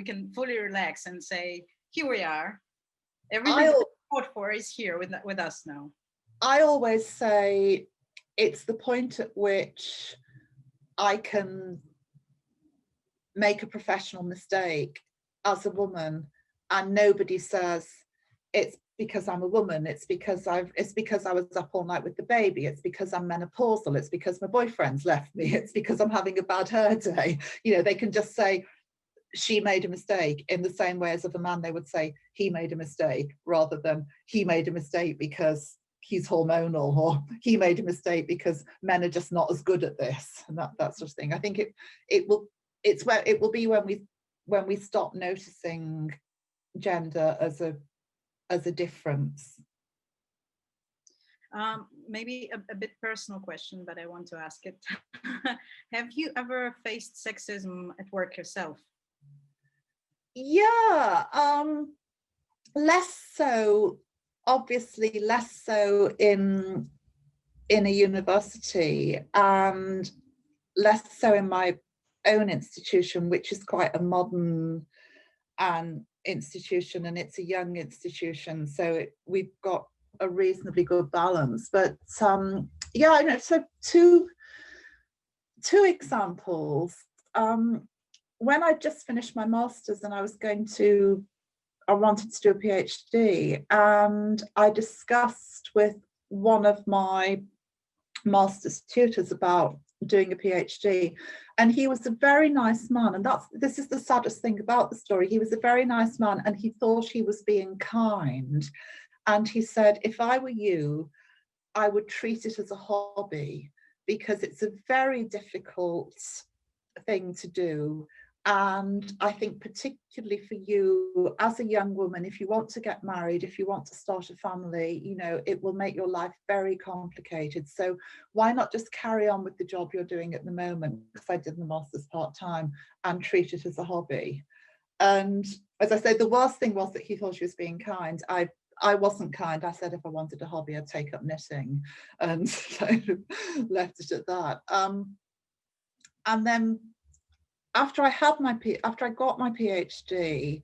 can fully relax and say, here we are, everything we fought for is here with us now? I always say it's the point at which I can make a professional mistake as a woman and nobody says it's because I'm a woman, it's because I was up all night with the baby, it's because I'm menopausal, it's because my boyfriend's left me, it's because I'm having a bad hair day. They can just say she made a mistake, in the same way as of a man they would say he made a mistake, rather than he made a mistake because he's hormonal, or he made a mistake because men are just not as good at this, and that sort of thing. I think it will be when we stop noticing gender as a difference. Maybe a bit personal question, but I want to ask it. Have you ever faced sexism at work yourself? Yeah, less so, obviously less so in a university, and less so in my own institution, which is quite a modern institution, and it's a young institution, so we've got a reasonably good balance. But yeah, I know. So two examples. When I just finished my master's and I wanted to do a PhD, and I discussed with one of my master's tutors about doing a PhD, and he was a very nice man, and this is the saddest thing about the story. He was a very nice man, and he thought he was being kind, and he said, if I were you, I would treat it as a hobby, because it's a very difficult thing to do. And I think particularly for you as a young woman, if you want to get married, if you want to start a family, you know, it will make your life very complicated. So why not just carry on with the job you're doing at the moment, because I did the master's part-time, and treat it as a hobby. And as I said, the worst thing was that he thought she was being kind. I wasn't kind. I said if I wanted a hobby, I'd take up knitting, and kind of left it at that. And then after I got my PhD,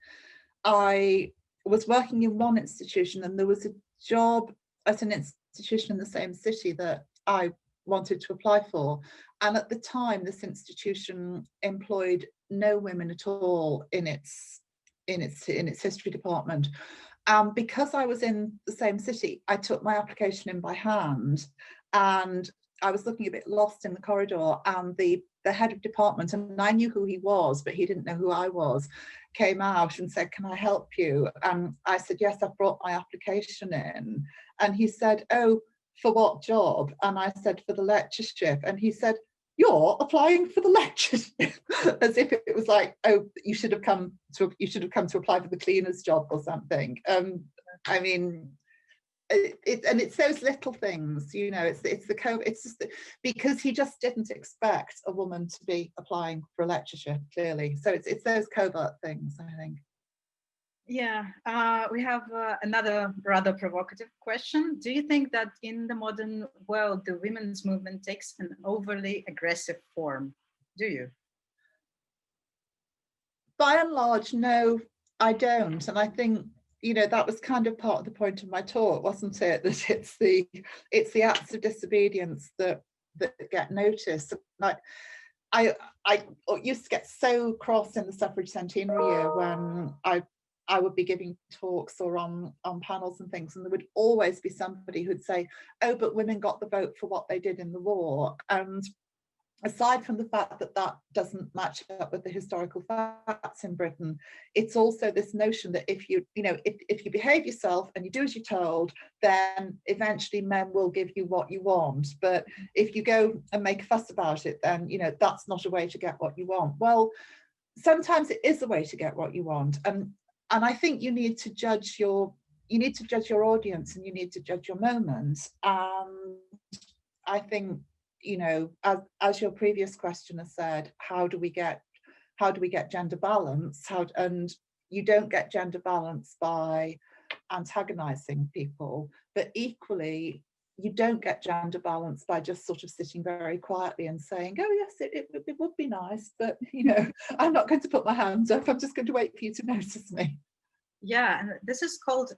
I was working in one institution, and there was a job at an institution in the same city that I wanted to apply for. And at the time, this institution employed no women at all in its history department. Because I was in the same city, I took my application in by hand, and I was looking a bit lost in the corridor, and the head of department, and I knew who he was, but he didn't know who I was, came out and said, can I help you? And I said, yes, I've brought my application in. And he said, oh, for what job? And I said, for the lectureship. And he said, you're applying for the lectureship, as if it was like, oh, you should have come to apply for the cleaner's job or something. I mean, it's those little things, you know. It's just because he just didn't expect a woman to be applying for a lectureship, clearly. So it's those covert things, I think. Yeah, we have another rather provocative question. Do you think that in the modern world, the women's movement takes an overly aggressive form? Do you? By and large, no, I don't. And I think, you know, that was kind of part of the point of my talk, wasn't it? That it's the acts of disobedience that get noticed. Like, I used to get so cross in the suffrage centenary year when I would be giving talks or on panels and things, and there would always be somebody who'd say, oh, but women got the vote for what they did in the war. And aside from the fact that that doesn't match up with the historical facts in Britain, it's also this notion that if you behave yourself and you do as you're told, then eventually men will give you what you want. But if you go and make a fuss about it, then, you know, that's not a way to get what you want. Well, sometimes it is a way to get what you want. And I think you need to judge your audience, and you need to judge your moment. I think, you know, as your previous questioner said, how do we get gender balance? And you don't get gender balance by antagonizing people, but equally you don't get gender balance by just sort of sitting very quietly and saying, oh yes, it would be nice, but, you know, I'm not going to put my hands up, I'm just going to wait for you to notice me. Yeah, and this is called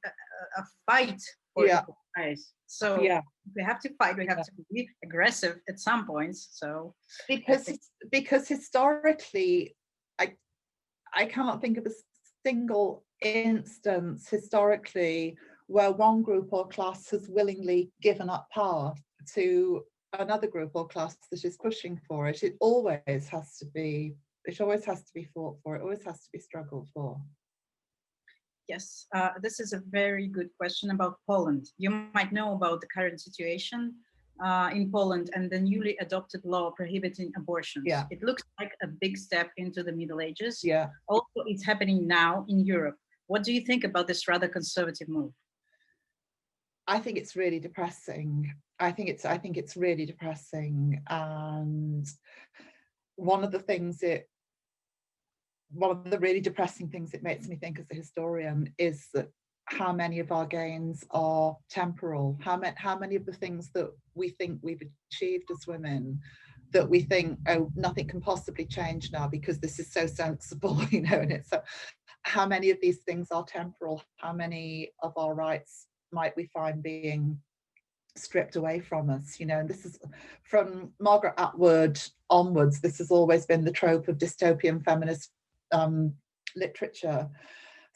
a fight for equal rights. So yeah, we have to fight, we have to be aggressive at some points. So because historically, I cannot think of a single instance historically where one group or class has willingly given up power to another group or class that is pushing for it. It always has to be fought for, it always has to be struggled for. Yes, this is a very good question about Poland. You might know about the current situation in Poland and the newly adopted law prohibiting abortions. Yeah. It looks like a big step into the Middle Ages. Yeah. Also, it's happening now in Europe. What do you think about this rather conservative move? I think it's really depressing. I think it's really depressing. And one of the really depressing things it makes me think as a historian is that how many of our gains are temporal, how many of the things that we think we've achieved as women, that we think, oh, nothing can possibly change now because this is so sensible, you know, and it's so, how many of these things are temporal, how many of our rights might we find being stripped away from us, you know. And this is from Margaret Atwood onwards, this has always been the trope of dystopian feminist literature.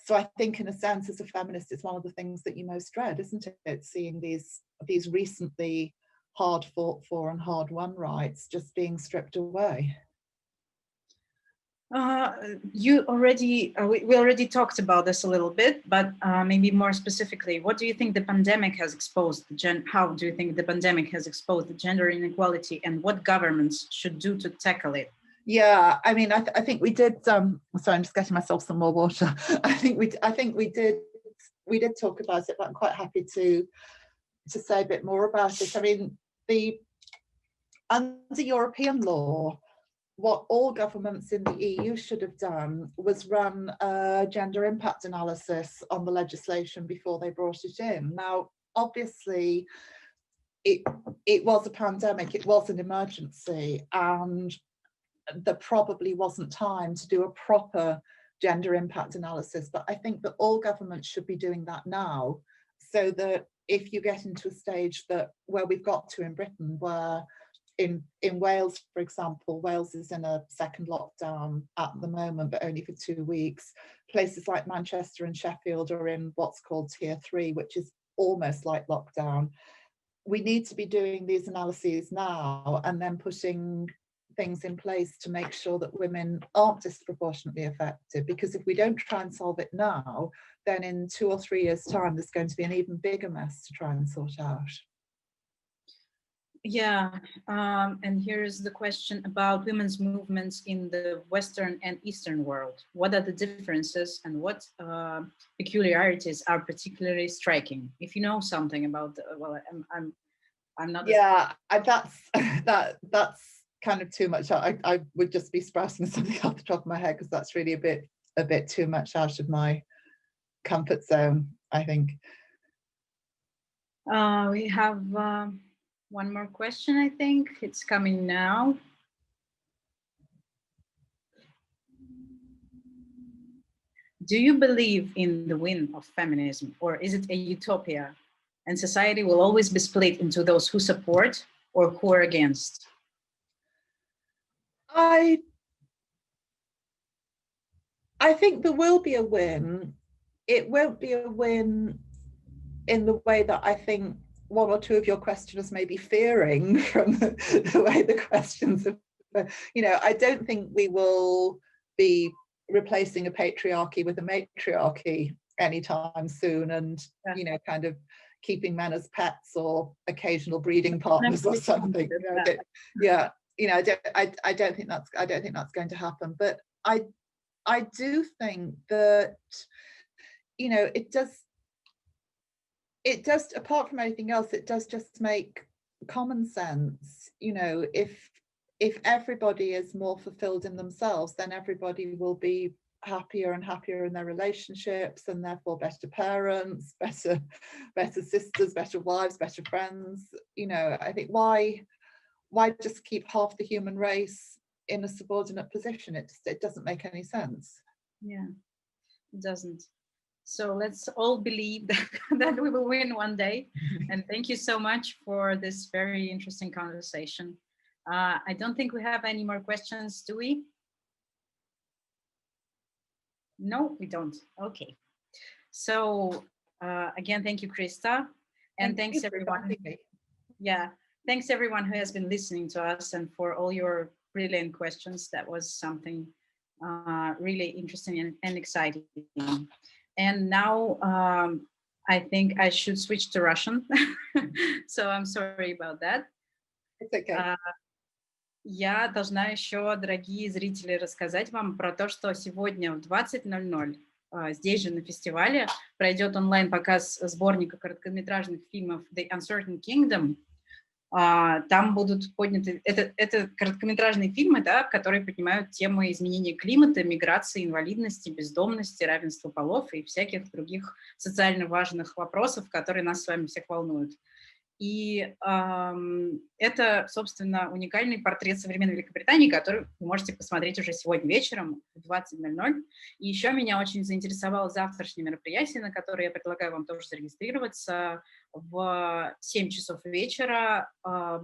So I think in a sense as a feminist it's one of the things that you most dread, isn't it, seeing these recently hard fought for and hard won rights just being stripped away. You already we already talked about this a little bit, but maybe more specifically, what do you think the pandemic has exposed how do you think the pandemic has exposed the gender inequality, and what governments should do to tackle it? Yeah, I mean, I think we did. Sorry, I'm just getting myself some more water. I think we did talk about it, but I'm quite happy to say a bit more about it. I mean, under European law, what all governments in the EU should have done was run a gender impact analysis on the legislation before they brought it in. Now, obviously, it was a pandemic, it was an emergency, and there probably wasn't time to do a proper gender impact analysis. But I think that all governments should be doing that now, so that if you get into a stage where we've got to in Britain, where in Wales, for example, Wales is in a second lockdown at the moment, but only for 2 weeks. Places like Manchester and Sheffield are in what's called Tier 3, which is almost like lockdown. We need to be doing these analyses now and then putting things in place to make sure that women aren't disproportionately affected, because if we don't try and solve it now, then in 2 or 3 years' time there's going to be an even bigger mess to try and sort out. Yeah, and here's the question about women's movements in the Western and Eastern world. What are the differences and what peculiarities are particularly striking? If you know something about, well, I'm not. Yeah, that's kind of too much. I would just be sprouting something off the top of my head, because that's really a bit too much out of my comfort zone, I think. We have one more question, I think. It's coming now. Do you believe in the win of feminism, or is it a utopia and society will always be split into those who support or who are against? I think there will be a win. It won't be a win in the way that I think one or two of your questioners may be fearing from the way the questions have, you know, I don't think we will be replacing a patriarchy with a matriarchy anytime soon, and you know, kind of keeping men as pets or occasional breeding partners or something. You know, yeah, you know, I don't think that's going to happen. But I do think that, you know, it does, apart from anything else, it does just make common sense. You know, if everybody is more fulfilled in themselves, then everybody will be happier and happier in their relationships, and therefore better parents, better sisters, better wives, better friends. You know, I think why just keep half the human race in a subordinate position? It doesn't make any sense. Yeah, it doesn't. So let's all believe that we will win one day. And thank you so much for this very interesting conversation. I don't think we have any more questions, do we? No, we don't. Okay. So again, thank you, Krista. And thanks everyone. Yeah, thanks everyone who has been listening to us and for all your brilliant questions. That was something really interesting and exciting. And now I think I should switch to Russian. So I'm sorry about that. It's okay. Я должна еще, дорогие зрители, рассказать вам про то, что сегодня в 20:00 здесь же на фестивале пройдет онлайн-показ сборника короткометражных фильмов The Uncertain Kingdom. Там будут подняты... Это короткометражные фильмы, да, которые поднимают темы изменения климата, миграции, инвалидности, бездомности, равенства полов и всяких других социально важных вопросов, которые нас с вами всех волнуют. И это, собственно, уникальный портрет современной Великобритании, который вы можете посмотреть уже сегодня вечером в 20:00. И еще меня очень заинтересовало завтрашнее мероприятие, на которое я предлагаю вам тоже зарегистрироваться. В 7 часов вечера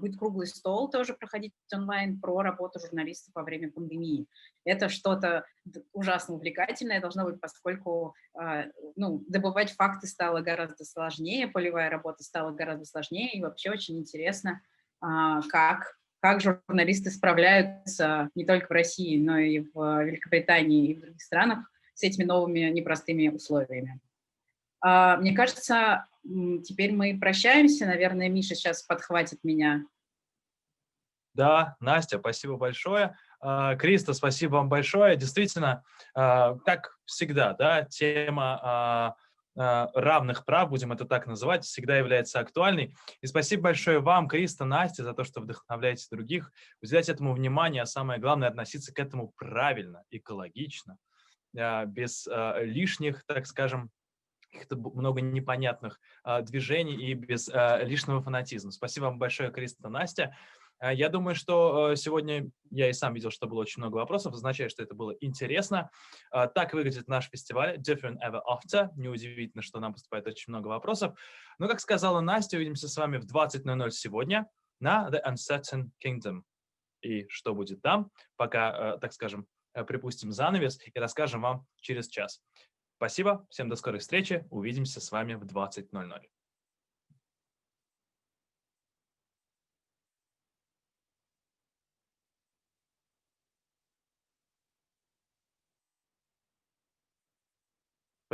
будет круглый стол тоже проходить онлайн про работу журналистов во время пандемии. Это что-то ужасно увлекательное должно быть, поскольку добывать факты стало гораздо сложнее, полевая работа стала гораздо сложнее, и вообще очень интересно, как журналисты справляются не только в России, но и в Великобритании и в других странах с этими новыми непростыми условиями. Мне кажется, теперь мы прощаемся. Наверное, Миша сейчас подхватит меня. Да, Настя, спасибо большое. Криста, спасибо вам большое. Действительно, как всегда, да, тема равных прав, будем это так называть, всегда является актуальной. И спасибо большое вам, Криста, Настя, за то, что вдохновляете других, уделять этому внимание, а самое главное, относиться к этому правильно, экологично, без лишних, так скажем, каких-то много непонятных движений и без лишнего фанатизма. Спасибо вам большое, Криста, Настя. Я думаю, что сегодня я и сам видел, что было очень много вопросов, означает, что это было интересно. Так выглядит наш фестиваль Different Ever After. Неудивительно, что нам поступает очень много вопросов. Но, как сказала Настя, увидимся с вами в 20:00 сегодня на The Uncertain Kingdom. И что будет там, пока, так скажем, припустим занавес и расскажем вам через час. Спасибо, всем до скорой встречи, увидимся с вами в 20:00.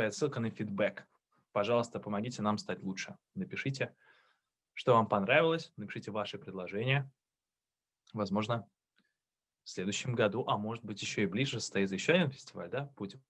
Ссылка на фидбэк. Пожалуйста, помогите нам стать лучше. Напишите, что вам понравилось, напишите ваши предложения. Возможно, в следующем году, а может быть еще и ближе, состоится еще один фестиваль, да, будем